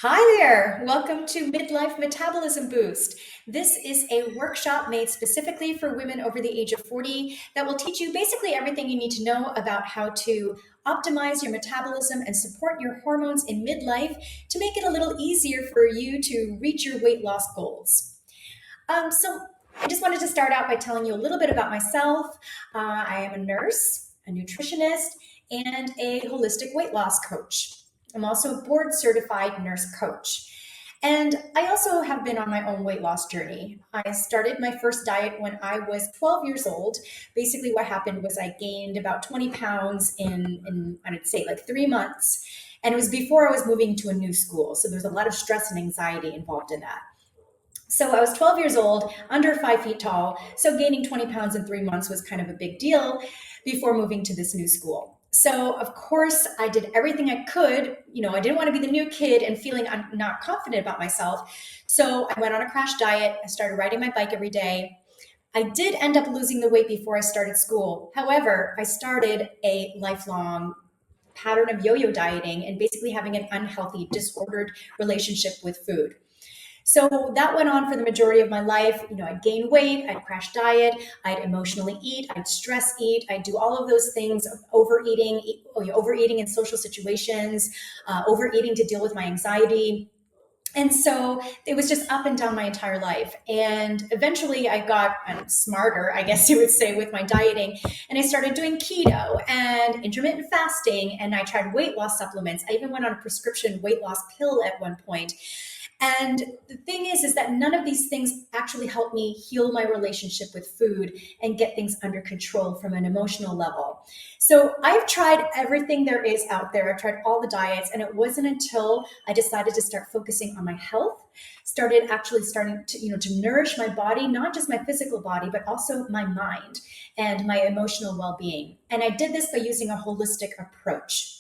Hi there, welcome to Midlife Metabolism Boost. This is a workshop made specifically for women over the age of 40 that will teach you basically everything you need to know about how to optimize your metabolism and support your hormones in midlife to make it a little easier for you to reach your weight loss goals. So I just wanted to start out by telling you a little bit about myself. I am a nurse, a nutritionist, and a holistic weight loss coach. I'm also a board certified nurse coach. And I also have been on my own weight loss journey. I started my first diet when I was 12 years old. Basically, what happened was I gained about 20 pounds in I'd say like 3 months. And it was before I was moving to a new school. So there's a lot of stress and anxiety involved in that. So I was 12 years old, under 5 feet tall. So gaining 20 pounds in 3 months was kind of a big deal before moving to this new school. So of course I did everything I could. I didn't want to be the new kid and feeling not confident about myself. So I went on a crash diet. I started riding my bike every day. I did end up losing the weight before I started school. However, I started a lifelong pattern of yo-yo dieting and basically having an unhealthy, disordered relationship with food. So that went on for the majority of my life. I'd gain weight, I'd crash diet, I'd emotionally eat, I'd stress eat, I'd do all of those things, overeating in social situations, overeating to deal with my anxiety. And so it was just up and down my entire life. And eventually I got smarter, I guess you would say, with my dieting. And I started doing keto and intermittent fasting. And I tried weight loss supplements. I even went on a prescription weight loss pill at one point. And the thing is that none of these things actually help me heal my relationship with food and get things under control from an emotional level. So I've tried everything there is out there. I've tried all the diets, and it wasn't until I decided to start focusing on my health, starting to nourish my body, not just my physical body, but also my mind and my emotional well-being. And I did this by using a holistic approach.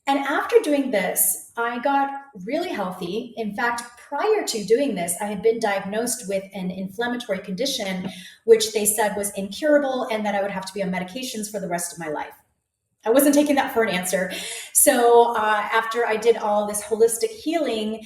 And after doing this, I got really healthy. In fact, prior to doing this, I had been diagnosed with an inflammatory condition, which they said was incurable and that I would have to be on medications for the rest of my life. I wasn't taking that for an answer. So after I did all this holistic healing,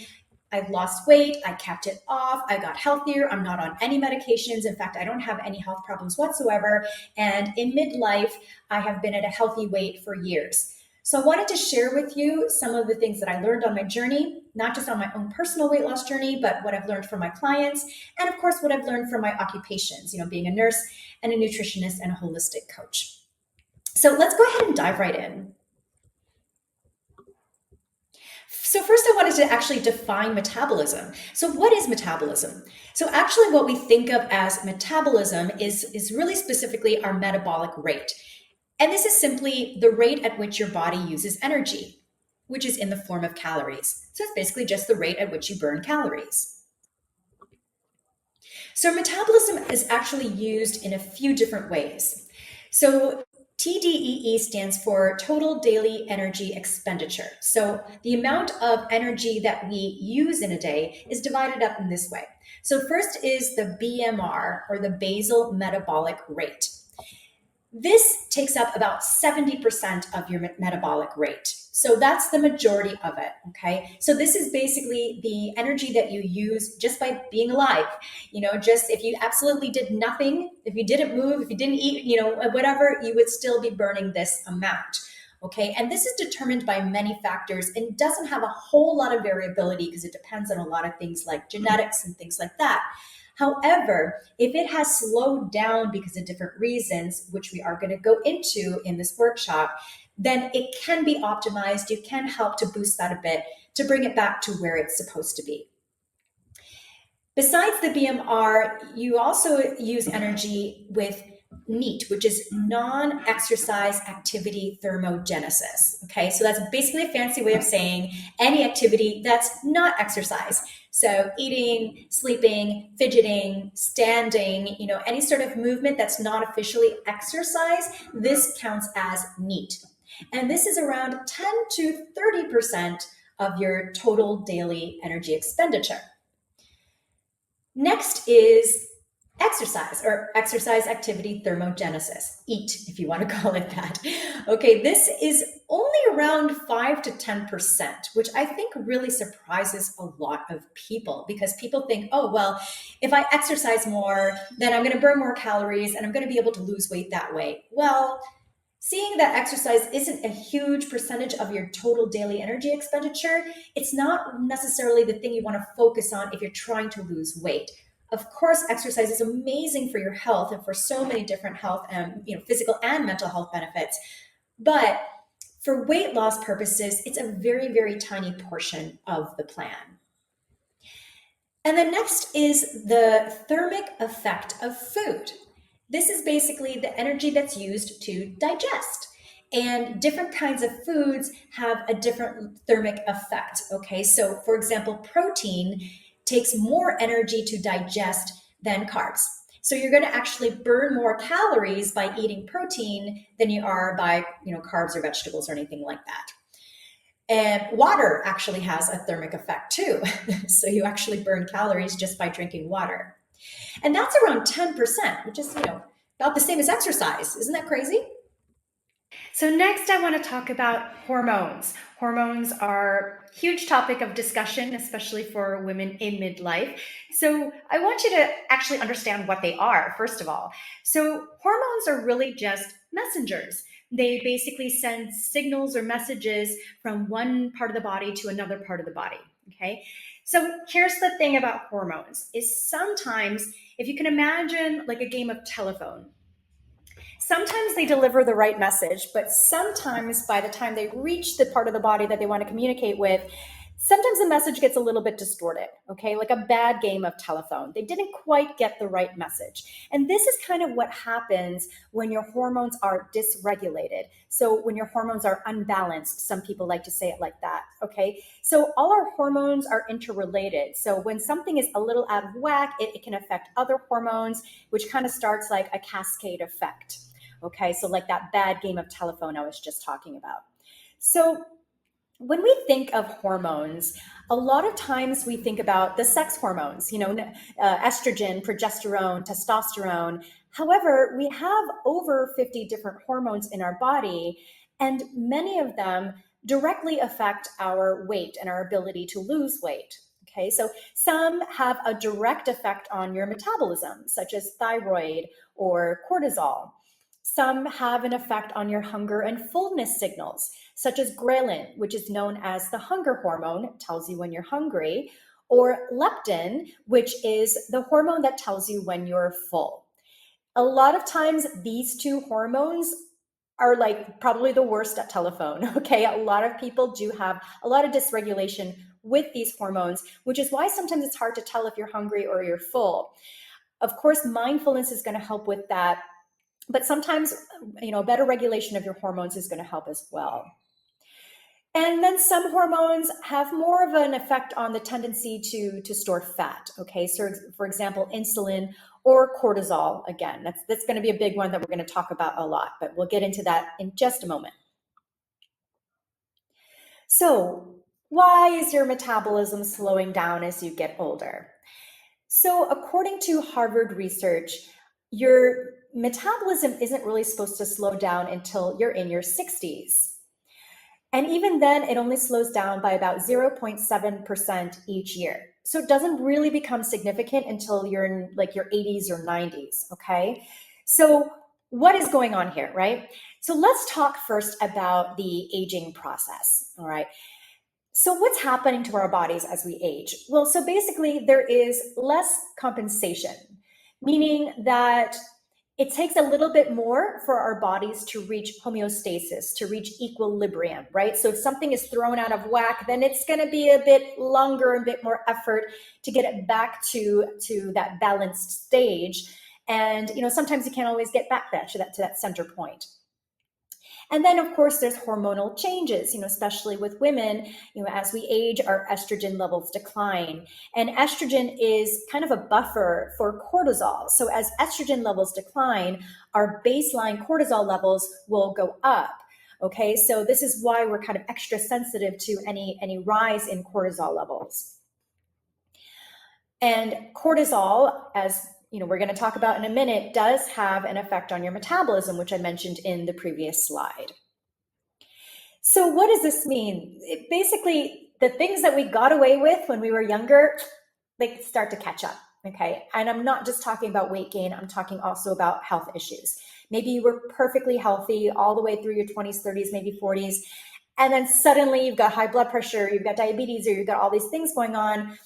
I lost weight, I kept it off, I got healthier, I'm not on any medications. In fact, I don't have any health problems whatsoever. And in midlife, I have been at a healthy weight for years. So I wanted to share with you some of the things that I learned on my journey, not just on my own personal weight loss journey, but what I've learned from my clients, and of course, what I've learned from my occupations, being a nurse and a nutritionist and a holistic coach. So let's go ahead and dive right in. So first I wanted to actually define metabolism. So what is metabolism? So actually what we think of as metabolism is really specifically our metabolic rate. And this is simply the rate at which your body uses energy, which is in the form of calories. So it's basically just the rate at which you burn calories. So metabolism is actually used in a few different ways. So TDEE stands for total daily energy expenditure. So the amount of energy that we use in a day is divided up in this way. So first is the BMR, or the basal metabolic rate. This takes up about 70% of your metabolic rate. So that's the majority of it, okay? So this is basically the energy that you use just by being alive. Just if you absolutely did nothing, if you didn't move, if you didn't eat, whatever, you would still be burning this amount, okay? And this is determined by many factors and doesn't have a whole lot of variability because it depends on a lot of things like genetics and things like that. However, if it has slowed down because of different reasons, which we are going to go into in this workshop, then it can be optimized. You can help to boost that a bit to bring it back to where it's supposed to be. Besides the BMR, you also use energy with NEAT, which is non-exercise activity thermogenesis. Okay, so that's basically a fancy way of saying any activity that's not exercise. So eating, sleeping, fidgeting, standing, any sort of movement that's not officially exercise, this counts as NEAT. And this is around 10 to 30% of your total daily energy expenditure. Next is Exercise, or exercise activity thermogenesis, EAT, if you want to call it that. Okay, this is only around 5 to 10%, which I think really surprises a lot of people, because people think, oh, well, if I exercise more, then I'm going to burn more calories and I'm going to be able to lose weight that way. Well, seeing that exercise isn't a huge percentage of your total daily energy expenditure, it's not necessarily the thing you want to focus on if you're trying to lose weight. Of course, exercise is amazing for your health and for so many different health and physical and mental health benefits. But for weight loss purposes, it's a very, very tiny portion of the plan. And then next is the thermic effect of food. This is basically the energy that's used to digest. And different kinds of foods have a different thermic effect. Okay, so for example, protein takes more energy to digest than carbs. So you're going to actually burn more calories by eating protein than you are by, carbs or vegetables or anything like that. And water actually has a thermic effect too. So you actually burn calories just by drinking water. And that's around 10%, which is, about the same as exercise. Isn't that crazy? So next I want to talk about hormones. Hormones are a huge topic of discussion, especially for women in midlife. So I want you to actually understand what they are, first of all. So hormones are really just messengers. They basically send signals or messages from one part of the body to another part of the body, okay? So here's the thing about hormones, is sometimes, if you can imagine like a game of telephone, sometimes they deliver the right message, but sometimes by the time they reach the part of the body that they want to communicate with, sometimes the message gets a little bit distorted, okay? Like a bad game of telephone. They didn't quite get the right message. And this is kind of what happens when your hormones are dysregulated. So when your hormones are unbalanced, some people like to say it like that, okay? So all our hormones are interrelated. So when something is a little out of whack, it can affect other hormones, which kind of starts like a cascade effect. Okay, so like that bad game of telephone I was just talking about. So when we think of hormones, a lot of times we think about the sex hormones, estrogen, progesterone, testosterone. However, we have over 50 different hormones in our body, and many of them directly affect our weight and our ability to lose weight. Okay, so some have a direct effect on your metabolism, such as thyroid or cortisol. Some have an effect on your hunger and fullness signals, such as ghrelin, which is known as the hunger hormone, it tells you when you're hungry, or leptin, which is the hormone that tells you when you're full. A lot of times these two hormones are like probably the worst at telephone, okay? A lot of people do have a lot of dysregulation with these hormones, which is why sometimes it's hard to tell if you're hungry or you're full. Of course, mindfulness is going to help with that. But sometimes, better regulation of your hormones is going to help as well. And then some hormones have more of an effect on the tendency to store fat. Okay, so for example, insulin or cortisol. Again, that's going to be a big one that we're going to talk about a lot, but we'll get into that in just a moment. So why is your metabolism slowing down as you get older? So according to Harvard research, your metabolism isn't really supposed to slow down until you're in your 60s. And even then, it only slows down by about 0.7% each year. So it doesn't really become significant until you're in like your 80s or 90s, okay? So what is going on here, right? So let's talk first about the aging process, all right? So what's happening to our bodies as we age? Well, so basically there is less compensation, meaning that it takes a little bit more for our bodies to reach homeostasis, to reach equilibrium, right? So if something is thrown out of whack, then it's going to be a bit longer, a bit more effort to get it back to that balanced stage. And, sometimes you can't always get back to that center point. And then, of course, there's hormonal changes, especially with women, as we age, our estrogen levels decline. And estrogen is kind of a buffer for cortisol. So as estrogen levels decline, our baseline cortisol levels will go up. Okay, so this is why we're kind of extra sensitive to any rise in cortisol levels. And cortisol, as we're going to talk about in a minute, does have an effect on your metabolism, which I mentioned in the previous slide. So what does this mean? Basically, the things that we got away with when we were younger, they start to catch up, okay? And I'm not just talking about weight gain, I'm talking also about health issues. Maybe you were perfectly healthy all the way through your 20s, 30s, maybe 40s, and then suddenly you've got high blood pressure, you've got diabetes, or you've got all these things going on.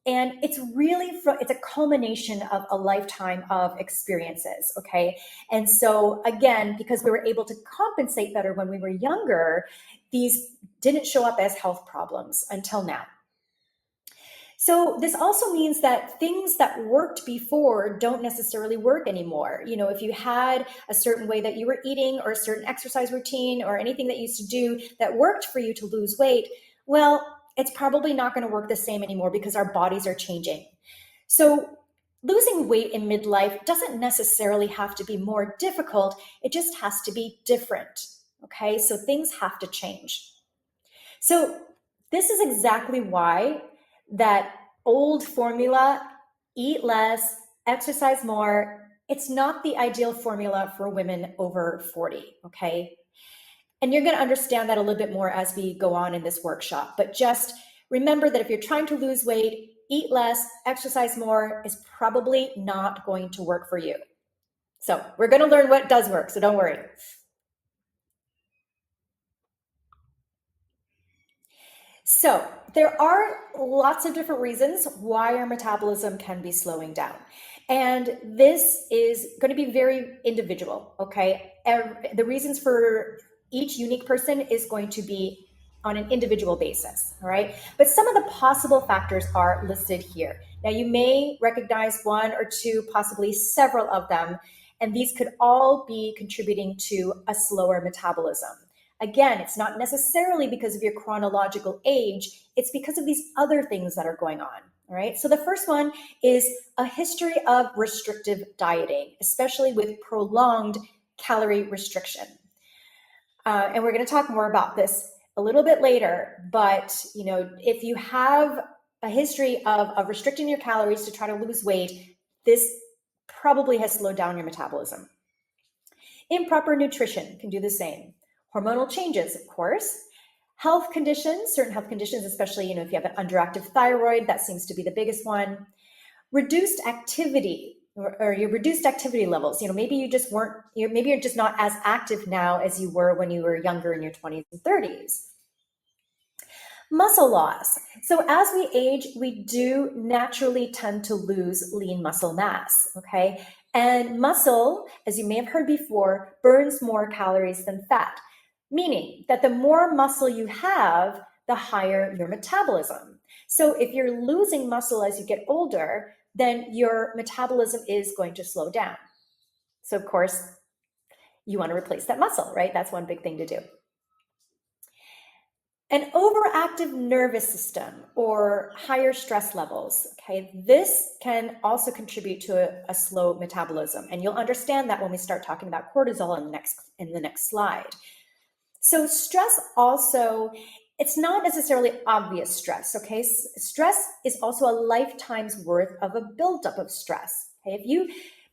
And it's a culmination of a lifetime of experiences, okay? And so again, because we were able to compensate better when we were younger, these didn't show up as health problems until now. So this also means that things that worked before don't necessarily work anymore. If you had a certain way that you were eating or a certain exercise routine or anything that you used to do that worked for you to lose weight, well, it's probably not going to work the same anymore because our bodies are changing. So losing weight in midlife doesn't necessarily have to be more difficult. It just has to be different. Okay, so things have to change. So this is exactly why that old formula, eat less, exercise more, it's not the ideal formula for women over 40, okay? And you're going to understand that a little bit more as we go on in this workshop. But just remember that if you're trying to lose weight, eat less, exercise more is probably not going to work for you. So we're going to learn what does work, so don't worry. So there are lots of different reasons why our metabolism can be slowing down. And this is going to be very individual, okay? The reasons for each unique person is going to be on an individual basis, all right? But some of the possible factors are listed here. Now you may recognize one or two, possibly several of them, and these could all be contributing to a slower metabolism. Again, it's not necessarily because of your chronological age, it's because of these other things that are going on, all right? So the first one is a history of restrictive dieting, especially with prolonged calorie restriction. And we're gonna talk more about this a little bit later, but if you have a history of restricting your calories to try to lose weight, this probably has slowed down your metabolism. Improper nutrition can do the same. Hormonal changes, of course. Health conditions, certain health conditions, especially if you have an underactive thyroid, that seems to be the biggest one. Reduced activity or your reduced activity levels. Maybe maybe you're just not as active now as you were when you were younger in your 20s and 30s. Muscle loss. So as we age, we do naturally tend to lose lean muscle mass, okay? And muscle, as you may have heard before, burns more calories than fat, meaning that the more muscle you have, the higher your metabolism. So if you're losing muscle as you get older, then your metabolism is going to slow down. So of course, you want to replace that muscle, right? That's one big thing to do. An overactive nervous system or higher stress levels, okay, this can also contribute to a slow metabolism. And you'll understand that when we start talking about cortisol in the next slide. So stress also, it's not necessarily obvious stress, okay? Stress is also a lifetime's worth of a buildup of stress, okay? If you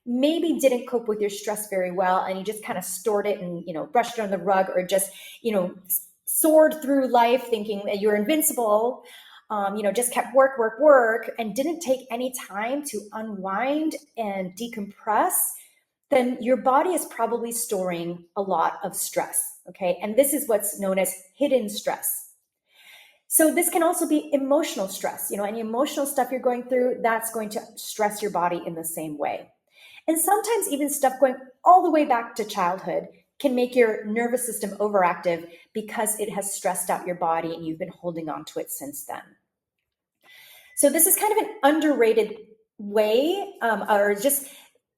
maybe didn't cope with your stress very well and you just kind of stored it and, brushed it on the rug or just, soared through life thinking that you're invincible, just kept work, and didn't take any time to unwind and decompress, then your body is probably storing a lot of stress, okay? And this is what's known as hidden stress. So this can also be emotional stress. Any emotional stuff you're going through, that's going to stress your body in the same way. And sometimes even stuff going all the way back to childhood can make your nervous system overactive because it has stressed out your body and you've been holding on to it since then. So this is kind of an underrated way, or just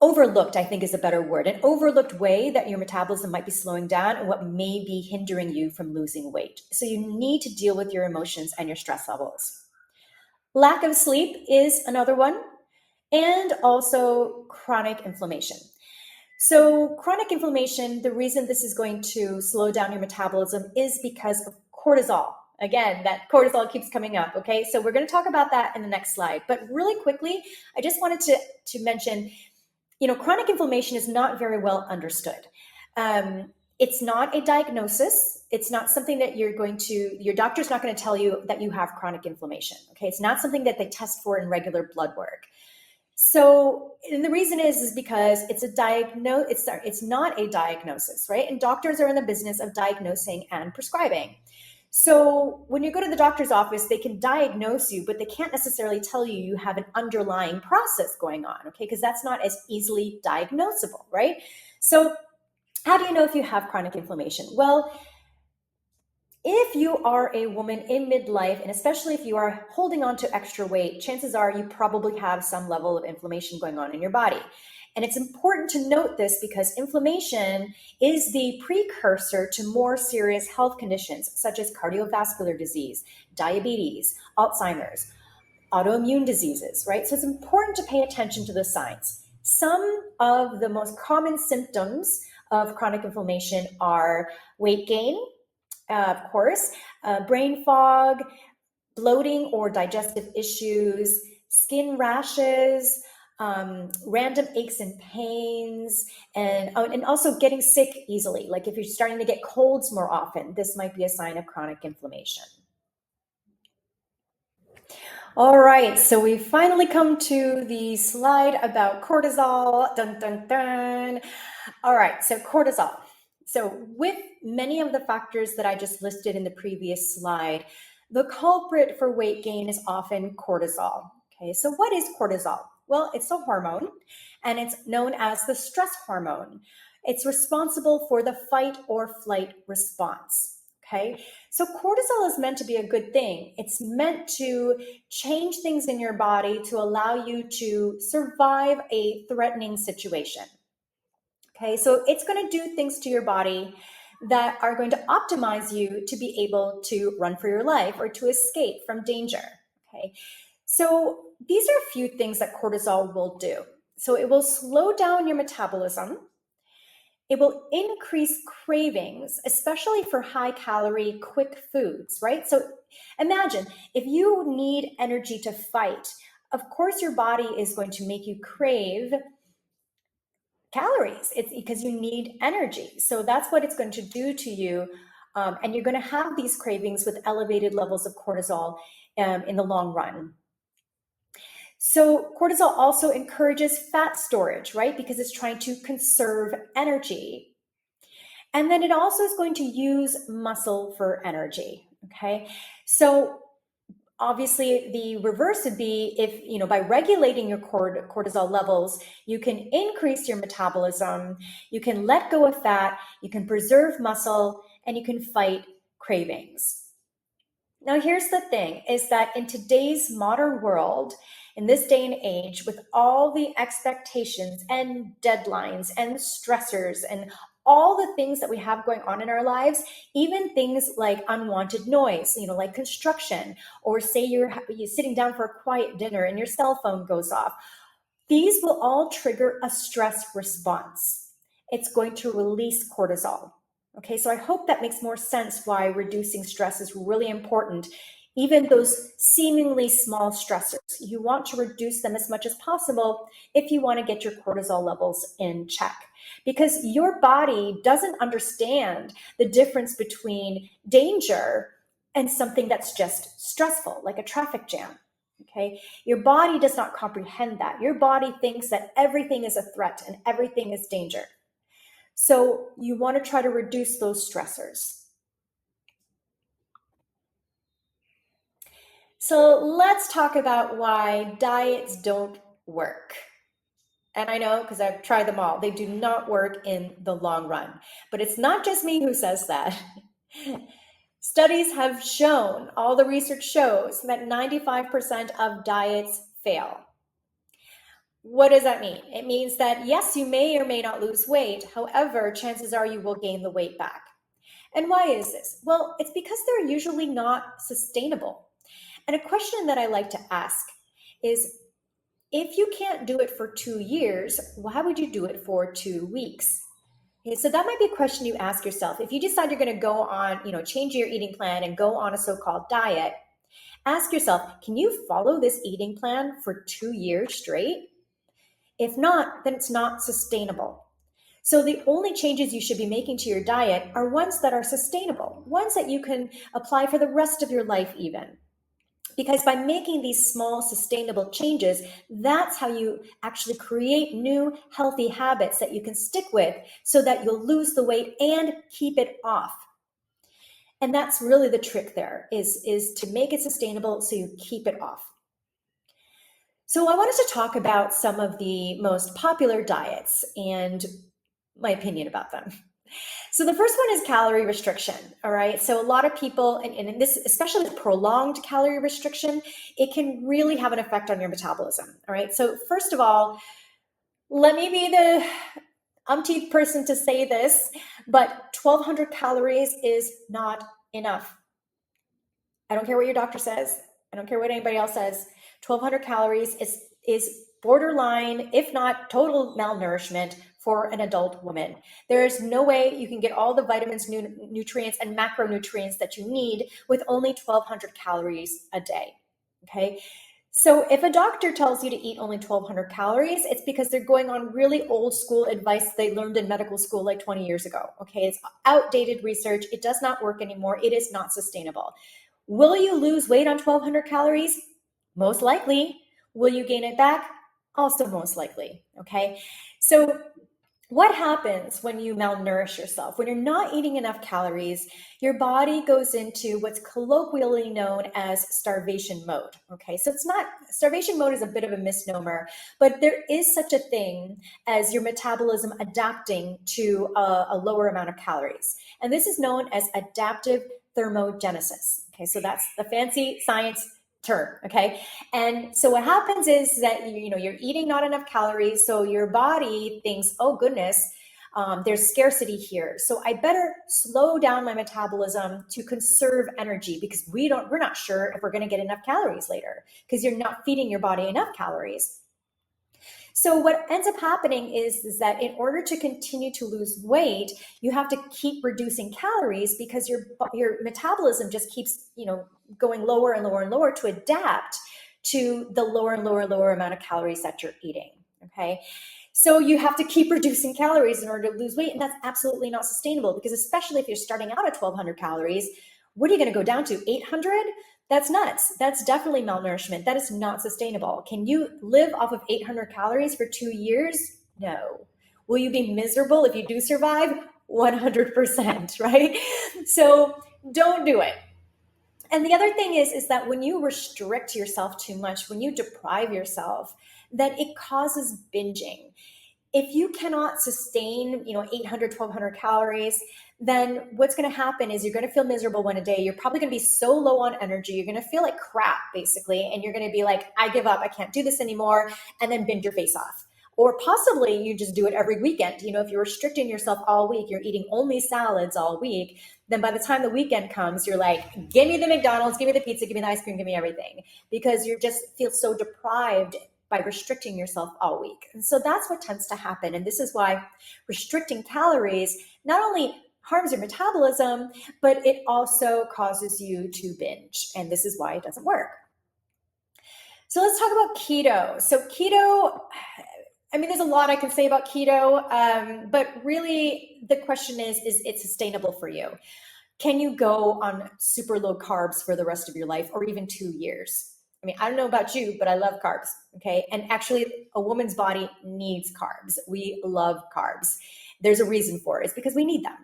overlooked, I think is a better word, an overlooked way that your metabolism might be slowing down and what may be hindering you from losing weight. So you need to deal with your emotions and your stress levels. Lack of sleep is another one, and also chronic inflammation. So chronic inflammation, the reason this is going to slow down your metabolism is because of cortisol, Again, that cortisol keeps coming up, okay? So we're going to talk about that in the next slide. But really quickly, I just wanted to mention, chronic inflammation is not very well understood. It's not a diagnosis. It's not something that your doctor's not going to tell you that you have chronic inflammation, okay? It's not something that they test for in regular blood work. So, and the reason is because it's not a diagnosis, right? And doctors are in the business of diagnosing and prescribing. So when you go to the doctor's office, they can diagnose you, but they can't necessarily tell you you have an underlying process going on, okay? Because that's not as easily diagnosable, right? So how do you know if you have chronic inflammation? Well, if you are a woman in midlife, and especially if you are holding on to extra weight, chances are you probably have some level of inflammation going on in your body. And it's important to note this because inflammation is the precursor to more serious health conditions such as cardiovascular disease, diabetes, Alzheimer's, autoimmune diseases, right? So it's important to pay attention to the signs. Some of the most common symptoms of chronic inflammation are weight gain, of course, brain fog, bloating or digestive issues, skin rashes, random aches and pains, and also getting sick easily. Like if you're starting to get colds more often, this might be a sign of chronic inflammation. All right, so we finally come to the slide about cortisol. Dun, dun, dun. All right, so cortisol. So with many of the factors that I just listed in the previous slide, the culprit for weight gain is often cortisol. Okay, so what is cortisol? Well, it's a hormone, and it's known as the stress hormone. It's responsible for the fight or flight response. Okay, so cortisol is meant to be a good thing. It's meant to change things in your body to allow you to survive a threatening situation. Okay, so it's going to do things to your body that are going to optimize you to be able to run for your life or to escape from danger. Okay, so these are a few things that cortisol will do. So it will slow down your metabolism. It will increase cravings, especially for high calorie, quick foods, right? So imagine if you need energy to fight, of course your body is going to make you crave calories. It's because you need energy. So that's what it's going to do to you. And you're going to have these cravings with elevated levels of cortisol in the long run. So cortisol also encourages fat storage, right? Because it's trying to conserve energy. And then it also is going to use muscle for energy, okay? So obviously the reverse would be if, by regulating your cortisol levels, you can increase your metabolism, you can let go of fat, you can preserve muscle, and you can fight cravings. Now, here's the thing, is that in today's modern world, in this day and age, with all the expectations and deadlines and stressors and all the things that we have going on in our lives, even things like unwanted noise, like construction, or say you're sitting down for a quiet dinner and your cell phone goes off, these will all trigger a stress response. It's going to release cortisol. Okay, so I hope that makes more sense why reducing stress is really important. Even those seemingly small stressors, you want to reduce them as much as possible if you want to get your cortisol levels in check. Because your body doesn't understand the difference between danger and something that's just stressful, like a traffic jam. Okay, your body does not comprehend that. Your body thinks that everything is a threat and everything is danger. So you want to try to reduce those stressors. So let's talk about why diets don't work. And I know because I've tried them all, they do not work in the long run. But it's not just me who says that. Studies have shown, all the research shows, that 95% of diets fail. What does that mean? It means that yes, you may or may not lose weight. However, chances are you will gain the weight back. And why is this? Well, it's because they're usually not sustainable. And a question that I like to ask is, if you can't do it for 2 years, why would you do it for 2 weeks? Okay, so that might be a question you ask yourself. If you decide you're going to go on, change your eating plan and go on a so-called diet, ask yourself, can you follow this eating plan for 2 years straight? If not, then it's not sustainable. So the only changes you should be making to your diet are ones that are sustainable, ones that you can apply for the rest of your life even. Because by making these small sustainable changes, that's how you actually create new healthy habits that you can stick with so that you'll lose the weight and keep it off. And that's really the trick there, is to make it sustainable so you keep it off. So I wanted to talk about some of the most popular diets and my opinion about them. So the first one is calorie restriction. All right. So a lot of people, and in this, especially with prolonged calorie restriction, it can really have an effect on your metabolism. All right. So first of all, let me be the umpteenth person to say this, but 1,200 calories is not enough. I don't care what your doctor says. I don't care what anybody else says. 1,200 calories is borderline, if not total malnourishment for an adult woman. There is no way you can get all the vitamins, nutrients, and macronutrients that you need with only 1,200 calories a day. Okay. So if a doctor tells you to eat only 1,200 calories, it's because they're going on really old school advice they learned in medical school like 20 years ago. Okay. It's outdated research. It does not work anymore. It is not sustainable. Will you lose weight on 1,200 calories? Most likely. Will you gain it back? Also most likely. Okay. So what happens when you malnourish yourself? When you're not eating enough calories, your body goes into what's colloquially known as starvation mode. Okay, so starvation mode is a bit of a misnomer, but there is such a thing as your metabolism adapting to a lower amount of calories. And this is known as adaptive thermogenesis. Okay, so that's the fancy science term. Okay. And so what happens is that, you're eating not enough calories. So your body thinks, oh goodness, there's scarcity here. So I better slow down my metabolism to conserve energy, because we're not sure if we're going to get enough calories later, because you're not feeding your body enough calories. So what ends up happening is that in order to continue to lose weight, you have to keep reducing calories, because your metabolism just keeps, going lower and lower and lower to adapt to the lower and lower amount of calories that you're eating. Okay. So you have to keep reducing calories in order to lose weight. And that's absolutely not sustainable, because especially if you're starting out at 1,200 calories, what are you going to go down to? 800? That's nuts. That's definitely malnourishment. That is not sustainable. Can you live off of 800 calories for 2 years? No. Will you be miserable if you do survive? 100%, right? So don't do it. And the other thing is that when you restrict yourself too much, when you deprive yourself, then it causes binging. If you cannot sustain, 800, 1,200 calories, then what's going to happen is you're going to feel miserable one day. You're probably going to be so low on energy. You're going to feel like crap, basically. And you're going to be like, I give up. I can't do this anymore. And then binge your face off. Or possibly you just do it every weekend. If you're restricting yourself all week, you're eating only salads all week, then by the time the weekend comes, you're like, give me the McDonald's, give me the pizza, give me the ice cream, give me everything. Because you just feel so deprived by restricting yourself all week. And so that's what tends to happen. And this is why restricting calories not only harms your metabolism, but it also causes you to binge. And this is why it doesn't work. So let's talk about keto. So keto, there's a lot I can say about keto, but really the question is it sustainable for you? Can you go on super low carbs for the rest of your life, or even 2 years? I don't know about you, but I love carbs. Okay. And actually a woman's body needs carbs. We love carbs. There's a reason for it. It's because we need them.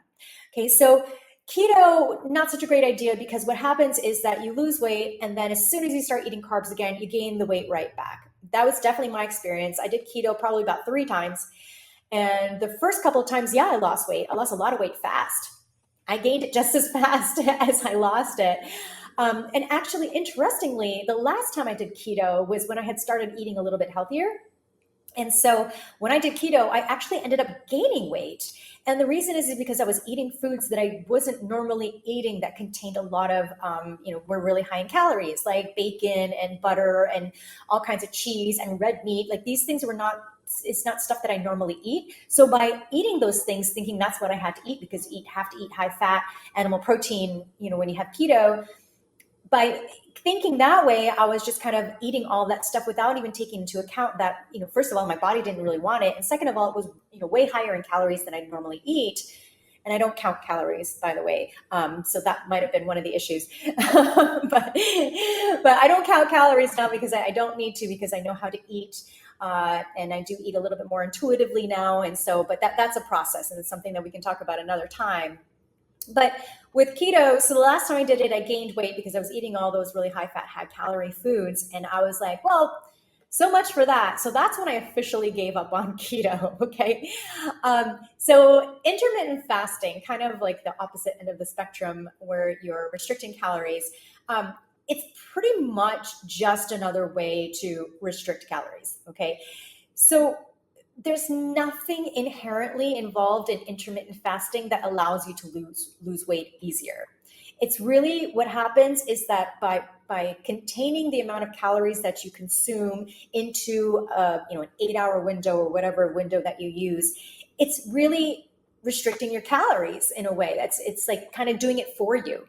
Okay. So keto, not such a great idea, because what happens is that you lose weight, and then as soon as you start eating carbs again, you gain the weight right back. That was definitely my experience. I did keto probably about 3 times. And the first couple of times, I lost weight. I lost a lot of weight fast. I gained it just as fast as I lost it. And actually, interestingly, the last time I did keto was when I had started eating a little bit healthier. And so when I did keto, I actually ended up gaining weight. And the reason is because I was eating foods that I wasn't normally eating, that contained a lot of, were really high in calories, like bacon and butter and all kinds of cheese and red meat. Like these things were not it's not stuff that I normally eat. So by eating those things, thinking that's what I had to eat, because you have to eat high fat animal protein, when you have keto, by thinking that way, I was just kind of eating all that stuff without even taking into account that, first of all, my body didn't really want it. And second of all, it was, way higher in calories than I normally eat. And I don't count calories, by the way. So that might have been one of the issues. but I don't count calories now because I don't need to, because I know how to eat. And I do eat a little bit more intuitively now. And so, but that's a process, and it's something that we can talk about another time. But with keto, so the last time I did it, I gained weight because I was eating all those really high fat, high calorie foods. And I was like, well, so much for that. So that's when I officially gave up on keto. Okay. So intermittent fasting, kind of like the opposite end of the spectrum where you're restricting calories. It's pretty much just another way to restrict calories. Okay. So there's nothing inherently involved in intermittent fasting that allows you to lose weight easier. It's really what happens is that by containing the amount of calories that you consume into an 8-hour window or whatever window that you use, it's really restricting your calories in a way. It's like kind of doing it for you.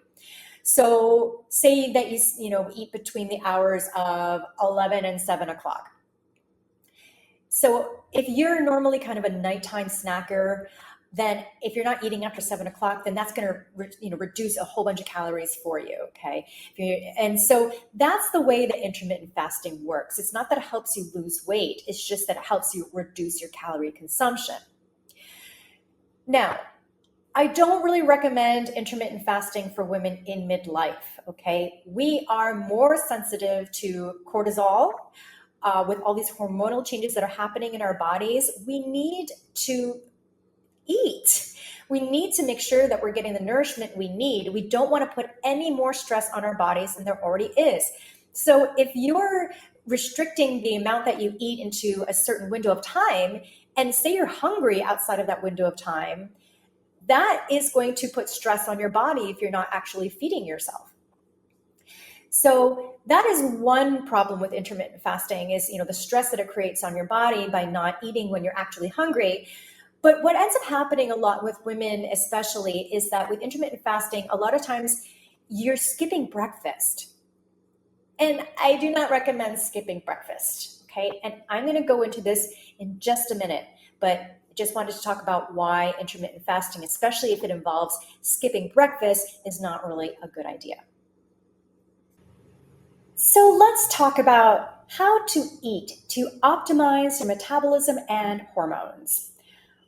So say that you eat between the hours of 11 and 7 o'clock. So if you're normally kind of a nighttime snacker, then if you're not eating after 7 o'clock, then that's going to reduce a whole bunch of calories for you. Okay. And so that's the way that intermittent fasting works. It's not that it helps you lose weight. It's just that it helps you reduce your calorie consumption. Now, I don't really recommend intermittent fasting for women in midlife. Okay. We are more sensitive to cortisol. With all these hormonal changes that are happening in our bodies, we need to eat. We need to make sure that we're getting the nourishment we need. We don't want to put any more stress on our bodies than there already is. So if you're restricting the amount that you eat into a certain window of time, and say you're hungry outside of that window of time, that is going to put stress on your body if you're not actually feeding yourself. So that is one problem with intermittent fasting is, the stress that it creates on your body by not eating when you're actually hungry. But what ends up happening a lot with women especially is that with intermittent fasting, a lot of times you're skipping breakfast. And I do not recommend skipping breakfast, okay? And I'm going to go into this in just a minute, but just wanted to talk about why intermittent fasting, especially if it involves skipping breakfast, is not really a good idea. So let's talk about how to eat to optimize your metabolism and hormones.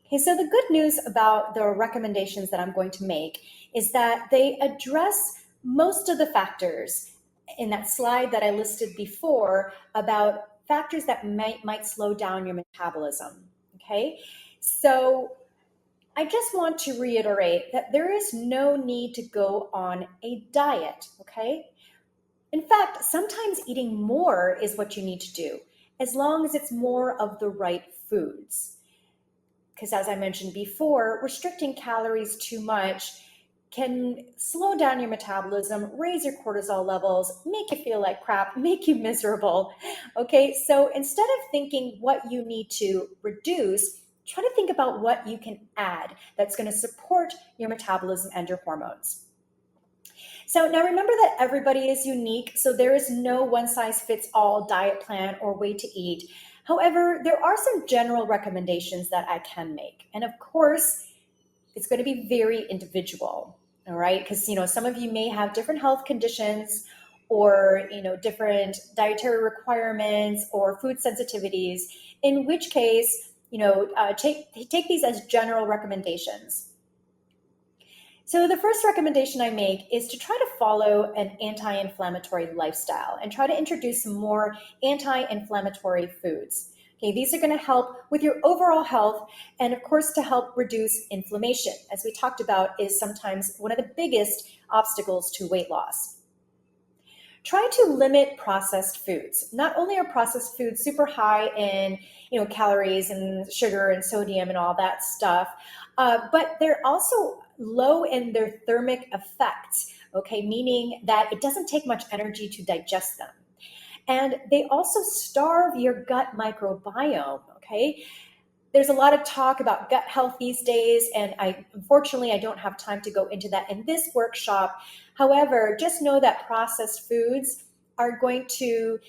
Okay, so the good news about the recommendations that I'm going to make is that they address most of the factors in that slide that I listed before about factors that might slow down your metabolism. Okay, so I just want to reiterate that there is no need to go on a diet. Okay. In fact, sometimes eating more is what you need to do, as long as it's more of the right foods. Because as I mentioned before, restricting calories too much can slow down your metabolism, raise your cortisol levels, make you feel like crap, make you miserable. Okay, so instead of thinking what you need to reduce, try to think about what you can add that's going to support your metabolism and your hormones. So now remember that everybody is unique, so there is no one-size-fits-all diet plan or way to eat. However, there are some general recommendations that I can make. And of course, it's going to be very individual, all right? Because, some of you may have different health conditions or, different dietary requirements or food sensitivities, in which case, take these as general recommendations. So the first recommendation I make is to try to follow an anti-inflammatory lifestyle and try to introduce some more anti-inflammatory foods. Okay, these are going to help with your overall health and of course to help reduce inflammation, as we talked about is sometimes one of the biggest obstacles to weight loss. Try to limit processed foods. Not only are processed foods super high in calories and sugar and sodium and all that stuff, but they're also low in their thermic effects, okay, meaning that it doesn't take much energy to digest them. And they also starve your gut microbiome, okay? There's a lot of talk about gut health these days, and unfortunately, I don't have time to go into that in this workshop. However, just know that processed foods are going to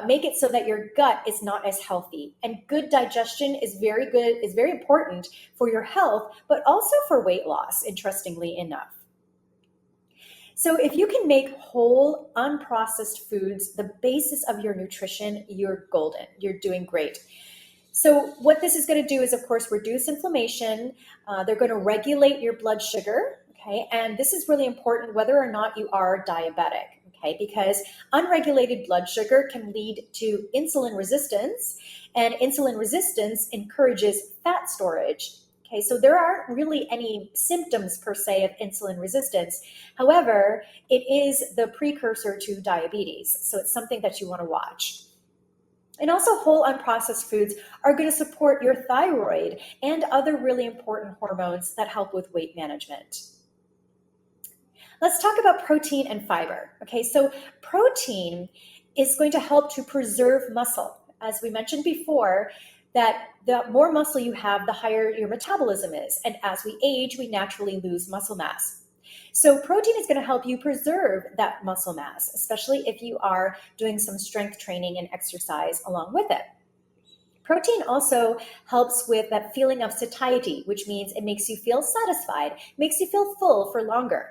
make it so that your gut is not as healthy. And good digestion is very important for your health, but also for weight loss, interestingly enough. So if you can make whole, unprocessed foods the basis of your nutrition, you're golden. You're doing great. So what this is going to do is, of course, reduce inflammation. They're going to regulate your blood sugar, okay? And this is really important whether or not you are diabetic, okay? Because unregulated blood sugar can lead to insulin resistance, and insulin resistance encourages fat storage. Okay, so there aren't really any symptoms per se of insulin resistance. However, it is the precursor to diabetes, so it's something that you want to watch. And also, whole unprocessed foods are going to support your thyroid and other really important hormones that help with weight management. Let's talk about protein and fiber. Okay, so protein is going to help to preserve muscle. As we mentioned before, that the more muscle you have, the higher your metabolism is. And as we age, we naturally lose muscle mass. So protein is going to help you preserve that muscle mass, especially if you are doing some strength training and exercise along with it. Protein also helps with that feeling of satiety, which means it makes you feel satisfied, makes you feel full for longer.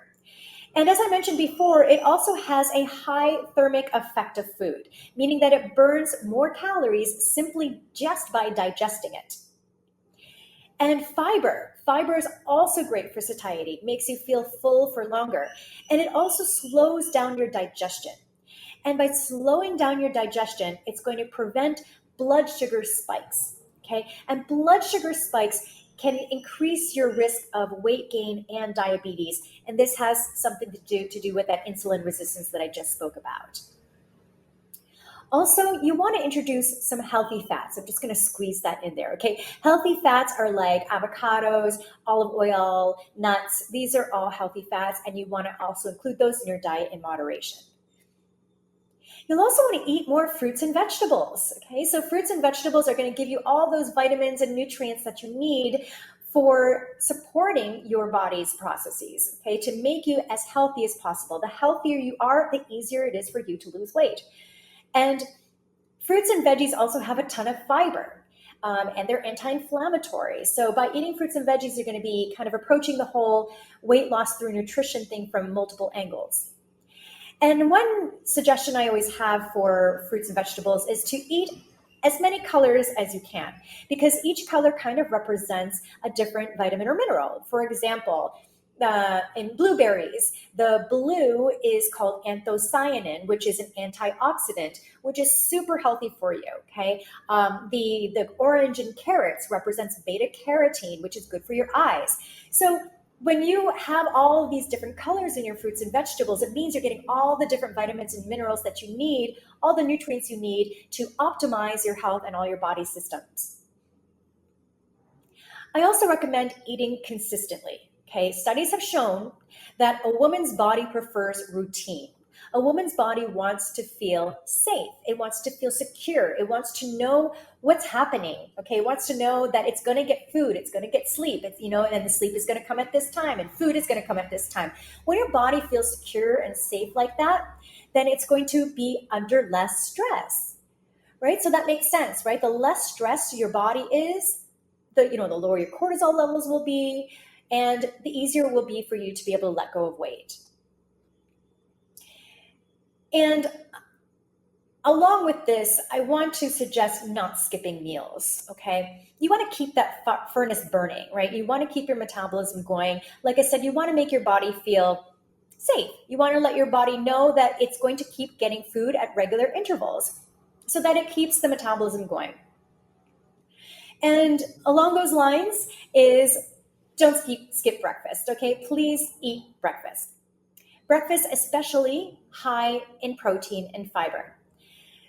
And as I mentioned before, it also has a high thermic effect of food, meaning that it burns more calories simply just by digesting it. And fiber is also great for satiety, makes you feel full for longer, and it also slows down your digestion. And by slowing down your digestion, it's going to prevent blood sugar spikes, okay? And blood sugar spikes can increase your risk of weight gain and diabetes. And this has something to do with that insulin resistance that I just spoke about. Also, you want to introduce some healthy fats. I'm just going to squeeze that in there, okay? Healthy fats are like avocados, olive oil, nuts. These are all healthy fats, and you want to also include those in your diet in moderation. You'll also want to eat more fruits and vegetables, okay? So fruits and vegetables are going to give you all those vitamins and nutrients that you need for supporting your body's processes, okay? To make you as healthy as possible. The healthier you are, the easier it is for you to lose weight. And fruits and veggies also have a ton of fiber, and they're anti-inflammatory. So by eating fruits and veggies, you're going to be kind of approaching the whole weight loss through nutrition thing from multiple angles. And one suggestion I always have for fruits and vegetables is to eat as many colors as you can, because each color kind of represents a different vitamin or mineral. For example, in blueberries, the blue is called anthocyanin, which is an antioxidant, which is super healthy for you, okay? The orange in carrots represents beta carotene, which is good for your eyes. So when you have all of these different colors in your fruits and vegetables, it means you're getting all the different vitamins and minerals that you need, all the nutrients you need to optimize your health and all your body systems. I also recommend eating consistently. Okay, studies have shown that a woman's body prefers routine. A woman's body wants to feel safe. It wants to feel secure. It wants to know what's happening. Okay, it wants to know that it's going to get food, it's going to get sleep, and the sleep is going to come at this time, and food is going to come at this time. When your body feels secure and safe like that, then it's going to be under less stress, right? So that makes sense, right? The less stressed your body is, the lower your cortisol levels will be, and the easier it will be for you to be able to let go of weight. And along with this, I want to suggest not skipping meals, okay? You want to keep that furnace burning, right? You want to keep your metabolism going. Like I said, you want to make your body feel safe. You want to let your body know that it's going to keep getting food at regular intervals so that it keeps the metabolism going. And along those lines is don't skip breakfast, okay? Please eat breakfast. Breakfast especially high in protein and fiber.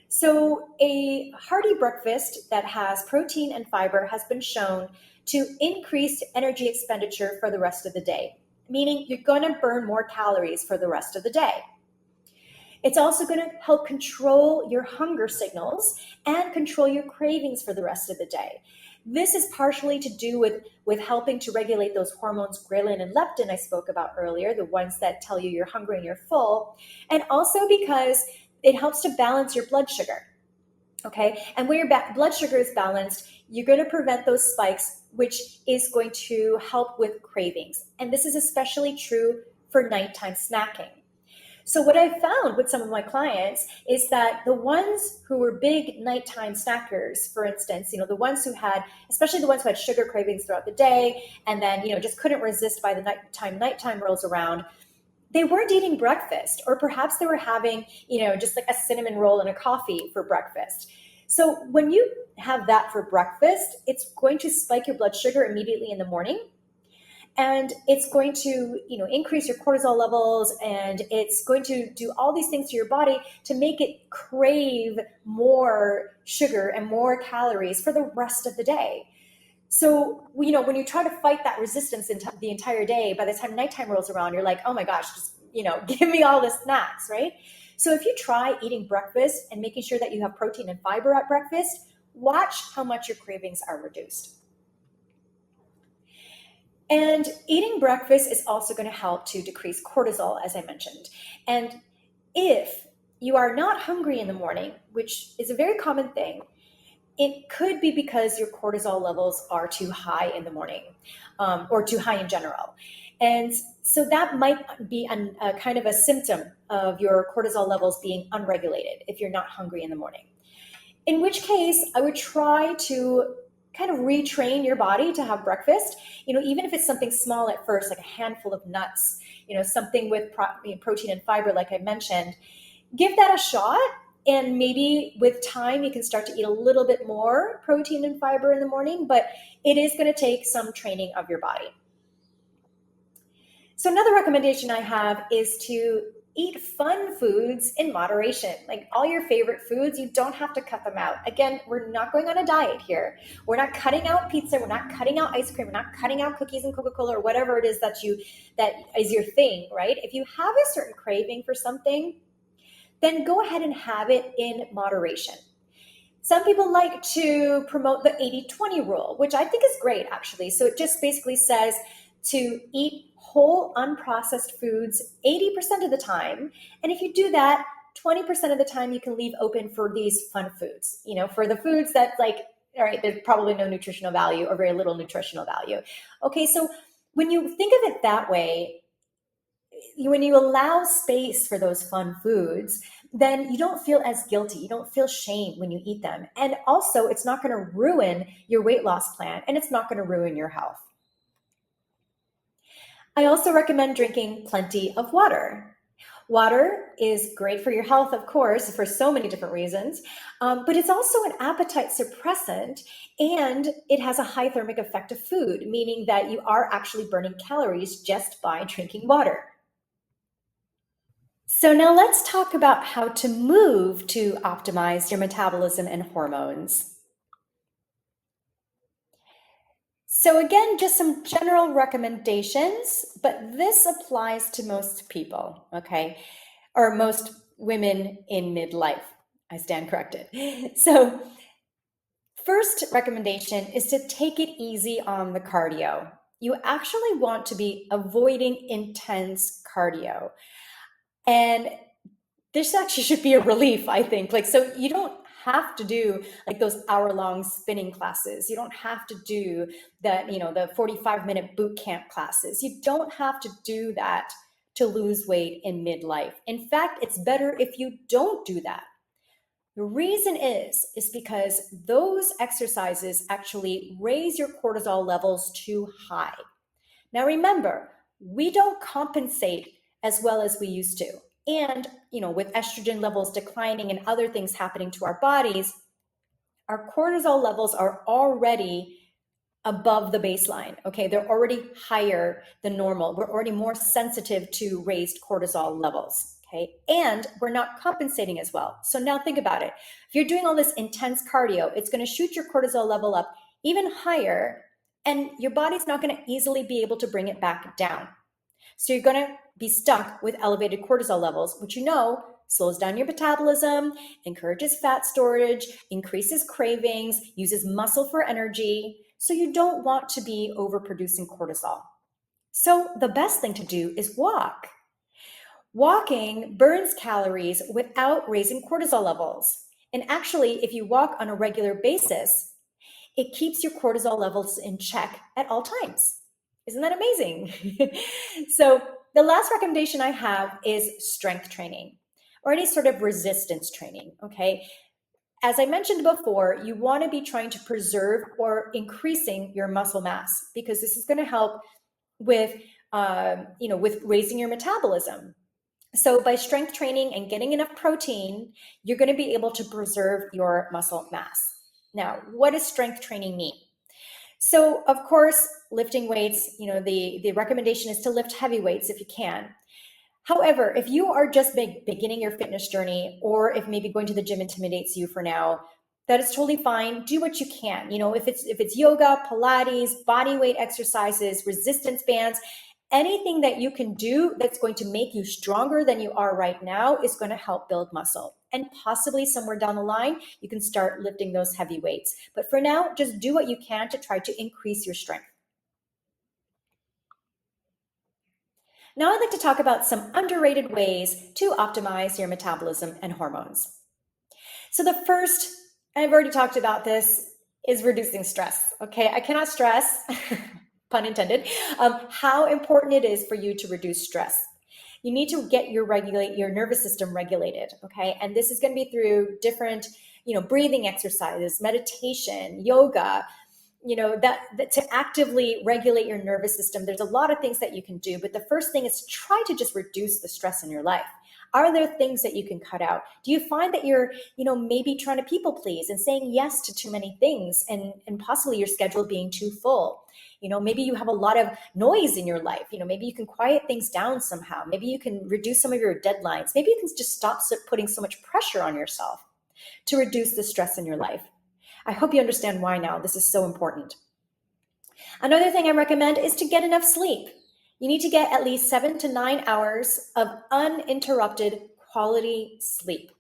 So a hearty breakfast that has protein and fiber has been shown to increase energy expenditure for the rest of the day, meaning you're going to burn more calories for the rest of the day. It's also going to help control your hunger signals and control your cravings for the rest of the day. This is partially to do with helping to regulate those hormones, ghrelin and leptin I spoke about earlier, the ones that tell you you're hungry and you're full, and also because it helps to balance your blood sugar. Okay, and when your blood sugar is balanced, you're going to prevent those spikes, which is going to help with cravings. And this is especially true for nighttime snacking. So what I found with some of my clients is that the ones who were big nighttime snackers, for instance, the ones who had, especially the ones who had sugar cravings throughout the day, and then, just couldn't resist by the nighttime rolls around, they weren't eating breakfast, or perhaps they were having, just like a cinnamon roll and a coffee for breakfast. So when you have that for breakfast, it's going to spike your blood sugar immediately in the morning. And it's going to, increase your cortisol levels, and it's going to do all these things to your body to make it crave more sugar and more calories for the rest of the day. So, when you try to fight that resistance the entire day, by the time nighttime rolls around, you're like, oh my gosh, just, give me all the snacks, right? So if you try eating breakfast and making sure that you have protein and fiber at breakfast, watch how much your cravings are reduced. And eating breakfast is also going to help to decrease cortisol, as I mentioned. And if you are not hungry in the morning, which is a very common thing, it could be because your cortisol levels are too high in the morning, or too high in general. And so that might be a kind of a symptom of your cortisol levels being unregulated if you're not hungry in the morning. In which case, I would try to kind of retrain your body to have breakfast, even if it's something small at first, like a handful of nuts, something with protein and fiber, like I mentioned. Give that a shot, and maybe with time you can start to eat a little bit more protein and fiber in the morning, but it is going to take some training of your body. So another recommendation I have is to eat fun foods in moderation, like all your favorite foods. You don't have to cut them out. Again, we're not going on a diet here. We're not cutting out pizza. We're not cutting out ice cream. We're not cutting out cookies and Coca-Cola or whatever it is that is your thing, right? If you have a certain craving for something, then go ahead and have it in moderation. Some people like to promote the 80-20 rule, which I think is great, actually. So it just basically says to eat whole unprocessed foods 80% of the time. And if you do that, 20% of the time you can leave open for these fun foods, for the foods that, like, all right, there's probably no nutritional value or very little nutritional value. Okay, so when you think of it that way, when you allow space for those fun foods, then you don't feel as guilty. You don't feel shame when you eat them. And also, it's not going to ruin your weight loss plan, and it's not going to ruin your health. I also recommend drinking plenty of water. Water is great for your health, of course, for so many different reasons, but it's also an appetite suppressant, and it has a high thermic effect of food, meaning that you are actually burning calories just by drinking water. So now let's talk about how to move to optimize your metabolism and hormones. So again, just some general recommendations, but this applies to most people, okay? Or most women in midlife. I stand corrected. So first recommendation is to take it easy on the cardio. You actually want to be avoiding intense cardio. And this actually should be a relief, I think. So you don't have to do like those hour-long spinning classes. You don't have to do the 45-minute boot camp classes. You don't have to do that to lose weight in midlife. In fact, it's better if you don't do that. The reason is because those exercises actually raise your cortisol levels too high. Now remember, we don't compensate as well as we used to. And, with estrogen levels declining and other things happening to our bodies, our cortisol levels are already above the baseline, okay? They're already higher than normal. We're already more sensitive to raised cortisol levels, okay? And we're not compensating as well. So now think about it. If you're doing all this intense cardio, it's going to shoot your cortisol level up even higher, and your body's not going to easily be able to bring it back down. So you're going to be stuck with elevated cortisol levels, which slows down your metabolism, encourages fat storage, increases cravings, uses muscle for energy. So you don't want to be overproducing cortisol. So the best thing to do is walk. Walking burns calories without raising cortisol levels. And actually, if you walk on a regular basis, it keeps your cortisol levels in check at all times. Isn't that amazing? So the last recommendation I have is strength training or any sort of resistance training, okay? As I mentioned before, you want to be trying to preserve or increasing your muscle mass because this is going to help with, with raising your metabolism. So by strength training and getting enough protein, you're going to be able to preserve your muscle mass. Now, what does strength training mean? So of course, lifting weights, the recommendation is to lift heavy weights if you can. However, if you are just beginning your fitness journey, or if maybe going to the gym intimidates you for now, that is totally fine. Do what you can. If it's yoga, Pilates, body weight exercises, resistance bands, anything that you can do that's going to make you stronger than you are right now is going to help build muscle. And possibly somewhere down the line, you can start lifting those heavy weights. But for now, just do what you can to try to increase your strength. Now I'd like to talk about some underrated ways to optimize your metabolism and hormones. So the first, I've already talked about this, is reducing stress. Okay, I cannot stress, pun intended, how important it is for you to reduce stress. You need to get your nervous system regulated, okay? And this is going to be through different, breathing exercises, meditation, yoga, that to actively regulate your nervous system. There's a lot of things that you can do, but the first thing is try to just reduce the stress in your life. Are there things that you can cut out? Do you find that you're, maybe trying to people please and saying yes to too many things and possibly your schedule being too full? Maybe you have a lot of noise in your life. Maybe you can quiet things down somehow. Maybe you can reduce some of your deadlines. Maybe you can just stop putting so much pressure on yourself to reduce the stress in your life. I hope you understand why now. This is so important. Another thing I recommend is to get enough sleep. You need to get at least 7 to 9 hours of uninterrupted quality sleep.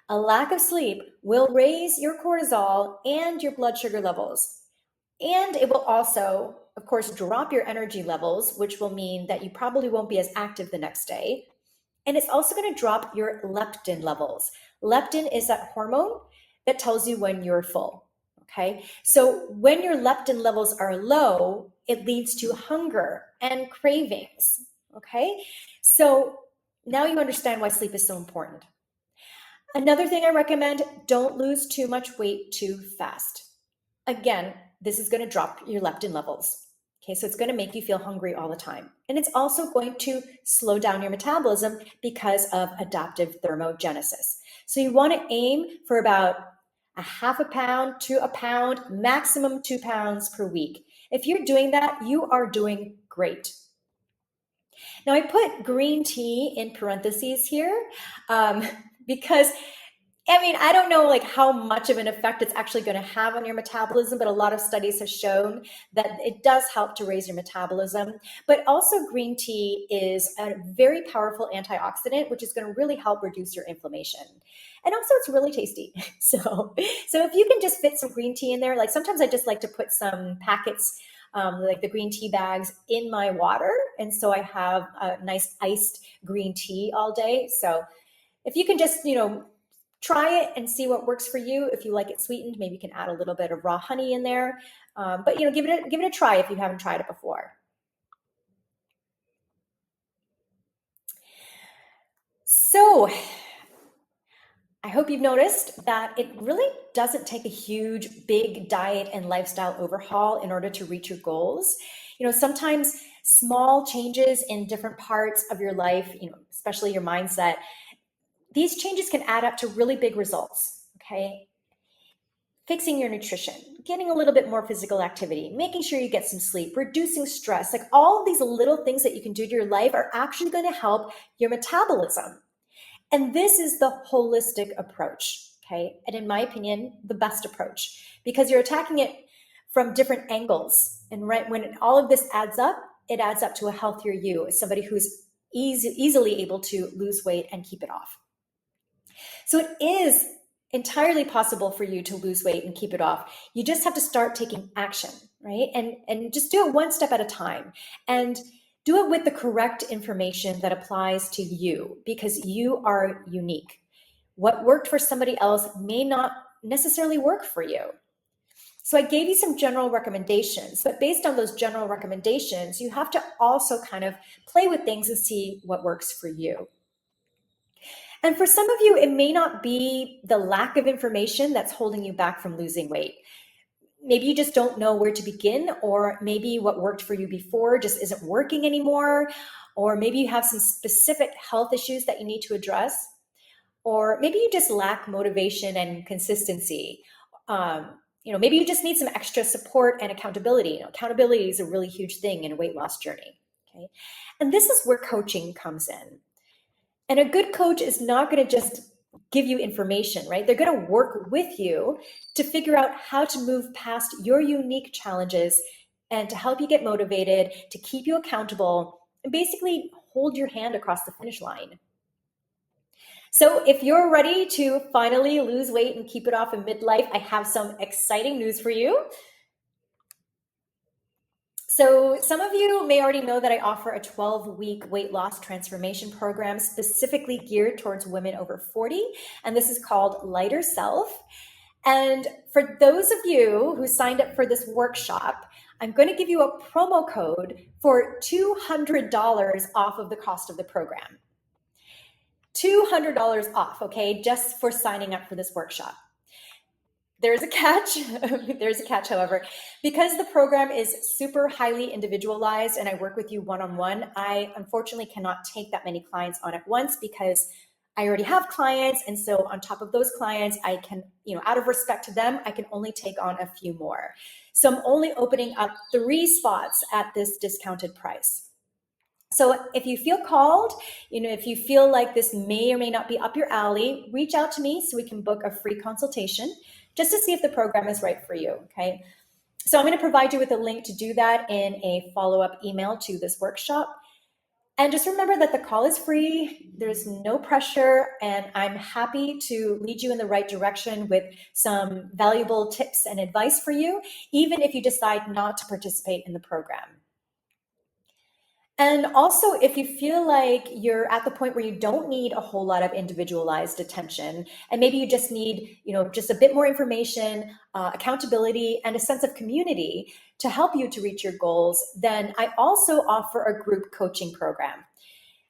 A lack of sleep will raise your cortisol and your blood sugar levels. And it will also, of course, drop your energy levels, which will mean that you probably won't be as active the next day. And it's also going to drop your leptin levels. Leptin is that hormone that tells you when you're full. Okay, so when your leptin levels are low, it leads to hunger and cravings. Okay, so now you understand why sleep is so important. Another thing I recommend, don't lose too much weight too fast. Again, this is going to drop your leptin levels. Okay, so it's going to make you feel hungry all the time. And it's also going to slow down your metabolism because of adaptive thermogenesis. So you want to aim for about a half a pound to a pound, maximum 2 pounds per week. If you're doing that, you are doing great. Now I put green tea in parentheses here because I don't know how much of an effect it's actually going to have on your metabolism, but a lot of studies have shown that it does help to raise your metabolism. But also green tea is a very powerful antioxidant, which is going to really help reduce your inflammation. And also it's really tasty. So if you can just fit some green tea in there, sometimes I just like to put some packets, like the green tea bags, in my water. And so I have a nice iced green tea all day. So if you can just, try it and see what works for you. If you like it sweetened, maybe you can add a little bit of raw honey in there. But give it a try if you haven't tried it before. So I hope you've noticed that it really doesn't take a huge, big diet and lifestyle overhaul in order to reach your goals. Sometimes small changes in different parts of your life, especially your mindset, these changes can add up to really big results, okay? Fixing your nutrition, getting a little bit more physical activity, making sure you get some sleep, reducing stress, all of these little things that you can do to your life are actually going to help your metabolism. And this is the holistic approach, okay? And in my opinion, the best approach, because you're attacking it from different angles. And right when all of this adds up, it adds up to a healthier you, as somebody who's easily able to lose weight and keep it off. So it is entirely possible for you to lose weight and keep it off. You just have to start taking action, right? And just do it one step at a time. And do it with the correct information that applies to you, because you are unique. What worked for somebody else may not necessarily work for you. So I gave you some general recommendations, but based on those general recommendations, you have to also kind of play with things and see what works for you. And for some of you, it may not be the lack of information that's holding you back from losing weight. Maybe you just don't know where to begin, or maybe what worked for you before just isn't working anymore, or maybe you have some specific health issues that you need to address, or maybe you just lack motivation and consistency. Maybe you just need some extra support and accountability. Accountability is a really huge thing in a weight loss journey. Okay, and this is where coaching comes in. And a good coach is not going to just give you information, right? They're going to work with you to figure out how to move past your unique challenges and to help you get motivated, to keep you accountable, and basically hold your hand across the finish line. So if you're ready to finally lose weight and keep it off in midlife, I have some exciting news for you. So some of you may already know that I offer a 12-week weight loss transformation program specifically geared towards women over 40, and this is called Lighter Self. And for those of you who signed up for this workshop, I'm going to give you a promo code for $200 off of the cost of the program. $200 off, okay, just for signing up for this workshop. There's a catch. There's a catch, however, because the program is super highly individualized and I work with you one-on-one. I unfortunately cannot take that many clients on at once because I already have clients. And so on top of those clients, I can, out of respect to them, I can only take on a few more. So I'm only opening up 3 spots at this discounted price. So if you feel called, if you feel like this may or may not be up your alley, reach out to me so we can book a free consultation just to see if the program is right for you, okay? So I'm going to provide you with a link to do that in a follow-up email to this workshop. And just remember that the call is free, there's no pressure, and I'm happy to lead you in the right direction with some valuable tips and advice for you, even if you decide not to participate in the program. And also, if you feel like you're at the point where you don't need a whole lot of individualized attention, and maybe you just need, just a bit more information, accountability, and a sense of community to help you to reach your goals, then I also offer a group coaching program.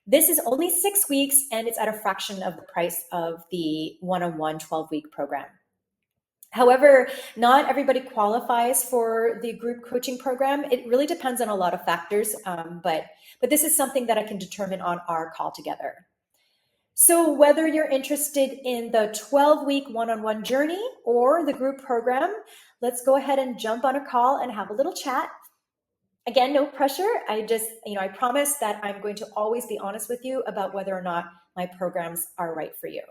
This is only 6 weeks, and it's at a fraction of the price of the one-on-one 12-week program. However, not everybody qualifies for the group coaching program. It really depends on a lot of factors, but this is something that I can determine on our call together. So whether you're interested in the 12-week one-on-one journey or the group program, let's go ahead and jump on a call and have a little chat. Again, no pressure. I promise that I'm going to always be honest with you about whether or not my programs are right for you.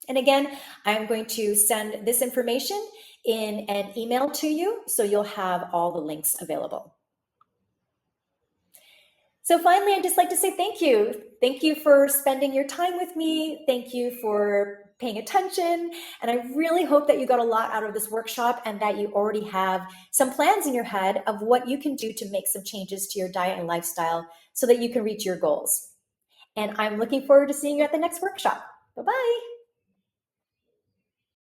And again, I'm going to send this information in an email to you, so you'll have all the links available. So finally, I'd just like to say thank you. Thank you for spending your time with me. Thank you for paying attention. And I really hope that you got a lot out of this workshop and that you already have some plans in your head of what you can do to make some changes to your diet and lifestyle so that you can reach your goals. And I'm looking forward to seeing you at the next workshop. Bye-bye.